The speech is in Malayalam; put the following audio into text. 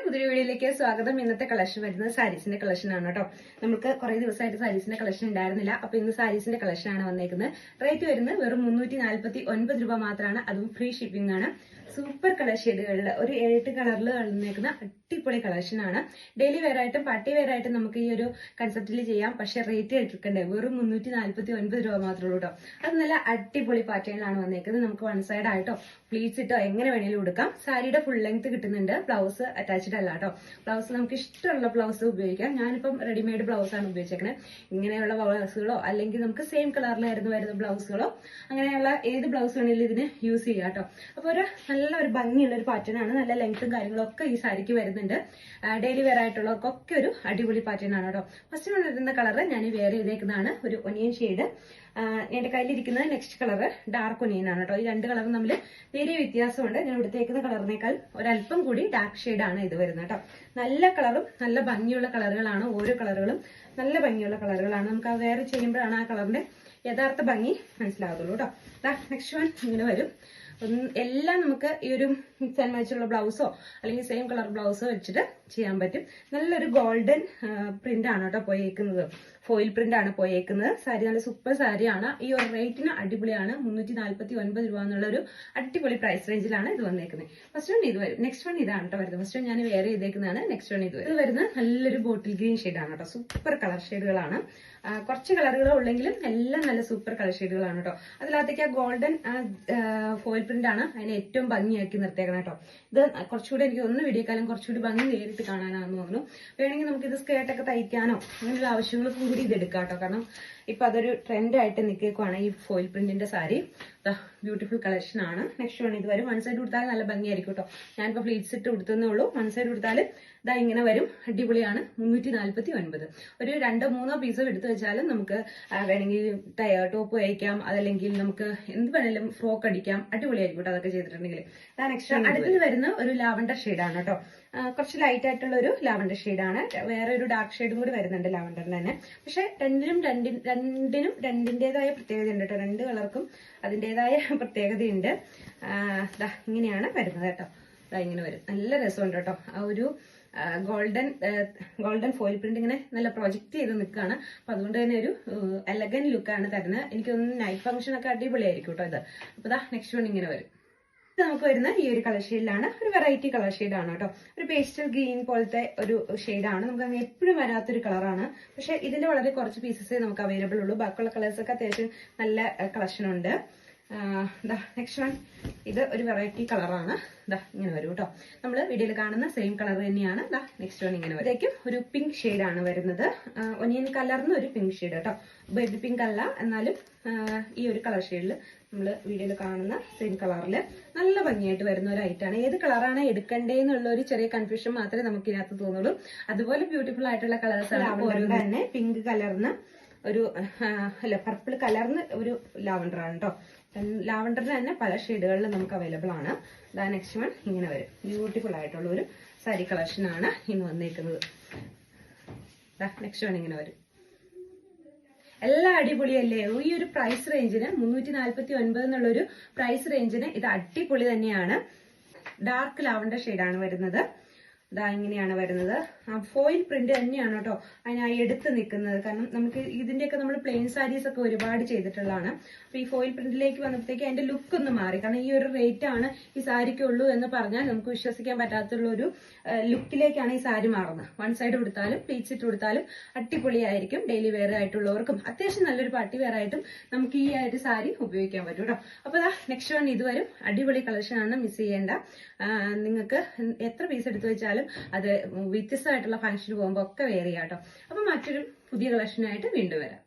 പുതിയ വീഡിയോയിലേക്ക് സ്വാഗതം. ഇന്നത്തെ കളക്ഷൻ വരുന്നത് സാരീസിന്റെ കളക്ഷൻ ആണ് കേട്ടോ. നമുക്ക് കുറെ ദിവസമായിട്ട് സാരീസിന്റെ കളക്ഷൻ ഉണ്ടായിരുന്നില്ല. അപ്പൊ ഇന്ന് സാരീസിന്റെ കളക്ഷൻ ആണ് വന്നേക്കുന്നത്. റേറ്റ് വരുന്നത് വെറും 349 രൂപ മാത്രമാണ്. അതും ഫ്രീ ഷിപ്പിംഗ് ആണ്. സൂപ്പർ കളർ ഷെയ്ഡുകളിൽ ഒരു 7 കളറിൽ വന്നേക്കുന്ന അടിപൊളി കളക്ഷൻ ആണ്. ഡെയിലി വെയർ ആയിട്ടും പാർട്ടി വെയർ ആയിട്ടും നമുക്ക് ഈ ഒരു കൺസെപ്റ്റിൽ ചെയ്യാം. പക്ഷെ റേറ്റ് എടുക്കണ്ടേ, വെറും 349 രൂപ മാത്രമേ ഉള്ളൂ കേട്ടോ. അത് നല്ല അടിപൊളി പാറ്റേണിലാണ് വന്നേക്കുന്നത്. നമുക്ക് വൺ സൈഡ് ആയിട്ടോ പ്ലീറ്റ്സ് ഇട്ടോ എങ്ങനെ വേണേലും കൊടുക്കാം. സാരിയുടെ ഫുൾ ലെങ്ത് കിട്ടുന്നുണ്ട്. ബ്ലൗസ് അറ്റാച്ച്ഡ് അല്ല കേട്ടോ. ബ്ലൗസ് നമുക്ക് ഇഷ്ടമുള്ള ബ്ലൗസ് ഉപയോഗിക്കാം. ഞാനിപ്പം റെഡിമെയ്ഡ് ബ്ലൗസ് ആണ് ഉപയോഗിച്ചേക്കുന്നത്. ഇങ്ങനെയുള്ള ബ്ലൗസുകളോ അല്ലെങ്കിൽ നമുക്ക് സെയിം കളറിലായിരുന്നു വരുന്ന ബ്ലൗസുകളോ അങ്ങനെയുള്ള ഏത് ബ്ലൗസ് വേണമെങ്കിലും ഇതിന് യൂസ് ചെയ്യാം കേട്ടോ. അപ്പൊ നല്ല ഒരു ഭംഗിയുള്ള ഒരു പാറ്റേൺ ആണ്. നല്ല ലെങ്ത്തും കാര്യങ്ങളൊക്കെ ഈ സാരിക്ക് വരുന്നുണ്ട്. ഡെയിലി വെയർ ആയിട്ടുള്ളവർക്കൊക്കെ ഒരു അടിപൊളി പാറ്റേൺ ആണ് കേട്ടോ. ഫസ്റ്റ് വരുന്ന കളർ ഞാൻ വെയർ ചെയ്തേക്കുന്നതാണ് ഒരു ഒനിയൻ ഷെയ്ഡ്. എന്റെ കയ്യിലിരിക്കുന്നത് നെക്സ്റ്റ് കളർ ഡാർക്ക് ഒനിയൻ ആണ് കേട്ടോ. ഈ രണ്ട് കളറും തമ്മിൽ നേരിയ വ്യത്യാസമുണ്ട്. ഞാൻ എടുത്തേക്കുന്ന കളറിനേക്കാൾ ഒരല്പം കൂടി ഡാർക്ക് ഷെയ്ഡ് ആണ് ഇത് വരുന്നത് കേട്ടോ. നല്ല കളറും നല്ല ഭംഗിയുള്ള കളറുകളാണ്. ഓരോ കളറുകളും നല്ല ഭംഗിയുള്ള കളറുകളാണ്. നമുക്ക് ആ വെയർ ചെയ്യുമ്പോഴാണ് ആ കളറിന്റെ യഥാർത്ഥ ഭംഗി മനസ്സിലാവുള്ളൂ കേട്ടോ. നെക്സ്റ്റ് വൺ ഇങ്ങനെ വരും. എല്ലാം നമുക്ക് ഈ ഒരു മിക്സ് ആൻഡ് മാച്ചുള്ള ബ്ലൗസോ അല്ലെങ്കിൽ സെയിം കളർ ബ്ലൗസോ വെച്ചിട്ട് ചെയ്യാൻ പറ്റും. നല്ലൊരു ഗോൾഡൻ പ്രിന്റ് ആണ് കേട്ടോ പോയേക്കുന്നത്. ഫോയിൽ പ്രിന്റ് ആണ് പോയേക്കുന്നത്. സാരി നല്ല സൂപ്പർ സാരിയാണ്. ഈ ഒരു റേറ്റിന് അടിപൊളിയാണ്. 349 രൂപ എന്നുള്ള ഒരു അടിപൊളി പ്രൈസ് റേഞ്ചിലാണ് ഇത് വന്നേക്കുന്നത്. ഫസ്റ്റ് വൺ ഇത് വരും. നെക്സ്റ്റ് വൺ ഇതാണ് കേട്ടോ വരുന്നത്. ഫസ്റ്റ് വൺ ഞാൻ വേറെ ചെയ്തേക്കുന്നതാണ്. നെക്സ്റ്റ് വൺ ഇത് വരും. ഇത് വരുന്നത് നല്ലൊരു ബോട്ടിൽ ഗ്രീൻ ഷെയ്ഡാണ് കേട്ടോ. സൂപ്പർ കളർ ഷെയ്ഡുകളാണ്. കുറച്ച് കളറുകൾ ഉള്ളെങ്കിലും എല്ലാം നല്ല സൂപ്പർ കളർ ഷെയ്ഡുകളാണ് കേട്ടോ. അതിനകത്തേക്ക് ആ ഗോൾഡൻ ഫോയിൽ പ്രിന്റ് ആണ് അതിനെ ഏറ്റവും ഭംഗിയാക്കി നിർത്തിയേക്കണം കേട്ടോ. ഇത് കുറച്ചുകൂടി എനിക്ക് ഒന്ന് വീഡിയോക്കാലം കുറച്ചുകൂടി ഭംഗി നേരിട്ട് കാണാനാണെന്ന് തോന്നുന്നു. വേണമെങ്കിൽ നമുക്ക് ഇത് സ്കേർട്ടൊക്കെ തയ്ക്കാനോ അങ്ങനെയുള്ള ആവശ്യങ്ങൾക്കും കൂടി ഇത് എടുക്കാം കേട്ടോ. കാരണം ഇപ്പൊ അതൊരു ട്രെൻഡായിട്ട് നിൽക്കുകയാണ് ഈ ഫോയിൽ പ്രിന്റിന്റെ സാരി. ബ്യൂട്ടിഫുൾ കളക്ഷൻ ആണ്. നെക്സ്റ്റ് വൺ ഇത് വരും. വൺ സൈഡ് കൊടുത്താൽ നല്ല ഭംഗിയായിരിക്കും കേട്ടോ. ഞാനിപ്പോ ഫ്ലീറ്റ്സ് ഇട്ട് കൊടുത്തേ ഉള്ളൂ. വൺ സൈഡ് കൊടുത്താൽ ഇതാ ഇങ്ങനെ വരും. അടിപൊളിയാണ്. 349. ഒരു 2-3 പീസോ എടുത്തു വെച്ചാലും നമുക്ക് വേണമെങ്കിൽ ടോപ്പ് തയ്ക്കാം. അതല്ലെങ്കിൽ നമുക്ക് എന്ത് വേണേലും ഫ്രോക്ക് അടിക്കാം. അടിപൊളിയായിരിക്കും കേട്ടോ അതൊക്കെ ചെയ്തിട്ടുണ്ടെങ്കിൽ. നെക്സ്റ്റ് അടുത്തത് വരുന്ന ഒരു ലാവണ്ടർ ഷെയ്ഡാണ് കേട്ടോ. കുറച്ച് ലൈറ്റ് ആയിട്ടുള്ള ഒരു ലാവണ്ടർ ഷെയ്ഡാണ്. വേറെ ഒരു ഡാർക്ക് ഷെയ്ഡും കൂടി വരുന്നുണ്ട് ലാവണ്ടറിന് തന്നെ. പക്ഷെ രണ്ടിന്റേതായ പ്രത്യേകത ഉണ്ട് കേട്ടോ. രണ്ട് കളർക്കും അതിന്റേതായ പ്രത്യേകതയുണ്ട്. ഇങ്ങനെയാണ് വരുന്നത് കേട്ടോ. ഇങ്ങനെ വരും. നല്ല രസമുണ്ട് കേട്ടോ. ആ ഒരു ഗോൾഡൻ ഫോയിൽ പ്രിന്റ് ഇങ്ങനെ നല്ല പ്രൊജക്ട് ചെയ്ത് നിൽക്കുകയാണ്. അപ്പൊ അതുകൊണ്ട് തന്നെ ഒരു എലഗന്റ് ലുക്കാണ് തരുന്നത്. എനിക്കൊന്ന് നൈറ്റ് ഫംഗ്ഷൻ ഒക്കെ അടിപൊളിയായിരിക്കും കേട്ടോ ഇത്. അപ്പൊ നെക്സ്റ്റ് വൺ ഇങ്ങനെ വരും. നമുക്ക് വരുന്ന ഈ ഒരു കളർ ഷെയ്ഡിലാണ്. ഒരു വെറൈറ്റി കളർ ഷെയ്ഡാണ് കേട്ടോ. ഒരു പേസ്റ്റൽ ഗ്രീൻ പോലത്തെ ഒരു ഷെയ്ഡാണ്. നമുക്ക് അങ്ങനെ എപ്പോഴും വരാത്തൊരു കളറാണ്. പക്ഷെ ഇതിന്റെ വളരെ കുറച്ച് പീസസേ നമുക്ക് അവൈലബിൾ ഉള്ളൂ. ബാക്കിയുള്ള കളേഴ്സ് ഒക്കെ അത്യാവശ്യം നല്ല കളക്ഷൻ ഉണ്ട്. നെക്സ്റ്റ് വൺ ഇത് ഒരു വെറൈറ്റി കളറാണ്. ഇങ്ങനെ വരും കേട്ടോ. നമ്മൾ വീഡിയോയിൽ കാണുന്ന സെയിം കളർ തന്നെയാണ്. നെക്സ്റ്റ് വൺ ഇങ്ങനെ വരും. ഒരു പിങ്ക് ഷെയ്ഡാണ് വരുന്നത്. ഒനിയൻ കളറിന് ഒരു പിങ്ക് ഷെയ്ഡ് കേട്ടോ. ബേബി പിങ്ക് അല്ല, എന്നാലും ഈ ഒരു കളർ ഷെയ്ഡിൽ നമ്മൾ വീഡിയോയിൽ കാണുന്ന സെയിം കളറിൽ നല്ല ഭംഗിയായിട്ട് വരുന്ന ഒരു ഐറ്റാണ്. ഏത് കളറാണ് എടുക്കേണ്ടതെന്നുള്ള ഒരു ചെറിയ കൺഫ്യൂഷൻ മാത്രമേ നമുക്ക് ഇതിനകത്ത് തോന്നുള്ളൂ. അതുപോലെ ബ്യൂട്ടിഫുൾ ആയിട്ടുള്ള കളേഴ്സ് ആണ്. ഓരോ തന്നെ പിങ്ക് കളറിന് ഒരു പർപ്പിൾ കളറിന് ഒരു ലാവണ്ടർ ആണ് കേട്ടോ. ലാവണ്ടറിന് തന്നെ പല ഷെയ്ഡുകളിൽ നമുക്ക് അവൈലബിൾ ആണ്. നെക്സ്റ്റ് വൺ ഇങ്ങനെ വരും. ബ്യൂട്ടിഫുൾ ആയിട്ടുള്ള ഒരു സാരി കളക്ഷൻ ആണ് ഇന്ന് വന്നേക്കുന്നത്. നെക്സ്റ്റ് വൺ ഇങ്ങനെ വരും. എല്ലാം അടിപൊളിയല്ലേ. ഈ ഒരു പ്രൈസ് റേഞ്ചിന് 349 എന്നുള്ളൊരു പ്രൈസ് റേഞ്ചിന് ഇത് അടിപൊളി തന്നെയാണ്. ഡാർക്ക് ലാവണ്ടർ ഷെയ്ഡാണ് വരുന്നത്. ഇങ്ങനെയാണ് വരുന്നത്. ഫോയിൽ പ്രിന്റ് തന്നെയാണ് കേട്ടോ അതിനായി എടുത്ത് നിൽക്കുന്നത്. കാരണം നമുക്ക് ഇതിന്റെയൊക്കെ നമ്മൾ പ്ലെയിൻ സാരീസ് ഒക്കെ ഒരുപാട് ചെയ്തിട്ടുള്ളതാണ്. അപ്പൊ ഈ ഫോയിൽ പ്രിന്റിലേക്ക് വന്നപ്പോഴത്തേക്ക് അതിന്റെ ലുക്ക് ഒന്ന് മാറി. കാരണം ഈ ഒരു റേറ്റ് ആണ് ഈ സാരിക്കുള്ളൂ എന്ന് പറഞ്ഞാൽ നമുക്ക് വിശ്വസിക്കാൻ പറ്റാത്തുള്ള ഒരു ലുക്കിലേക്കാണ് ഈ സാരി മാറുന്നത്. വൺ സൈഡ് കൊടുത്താലും പ്ലീറ്റ്സ് ഇട്ട് കൊടുത്താലും അടിപൊളിയായിരിക്കും. ഡെയിലി വെയർ ആയിട്ടുള്ളവർക്കും അത്യാവശ്യം നല്ലൊരു പാർട്ടി വെയർ ആയിട്ടും നമുക്ക് ഈ ഒരു സാരി ഉപയോഗിക്കാൻ പറ്റും കേട്ടോ. അപ്പൊ നെക്സ്റ്റ് വൺ ഇത് വരും. അടിപൊളി കളക്ഷൻ ആണ്. മിസ് ചെയ്യേണ്ട. നിങ്ങൾക്ക് എത്ര പീസ് എടുത്തു വെച്ചാലും അത് വ്യത്യസ്തമായിട്ടുള്ള ഫംഗ്ഷന് പോകുമ്പോൾ ഒക്കെ വെയർ ചെയ്യാം കേട്ടോ. അപ്പൊ മറ്റൊരു പുതിയ കളക്ഷനായിട്ട് വീണ്ടും വരാം.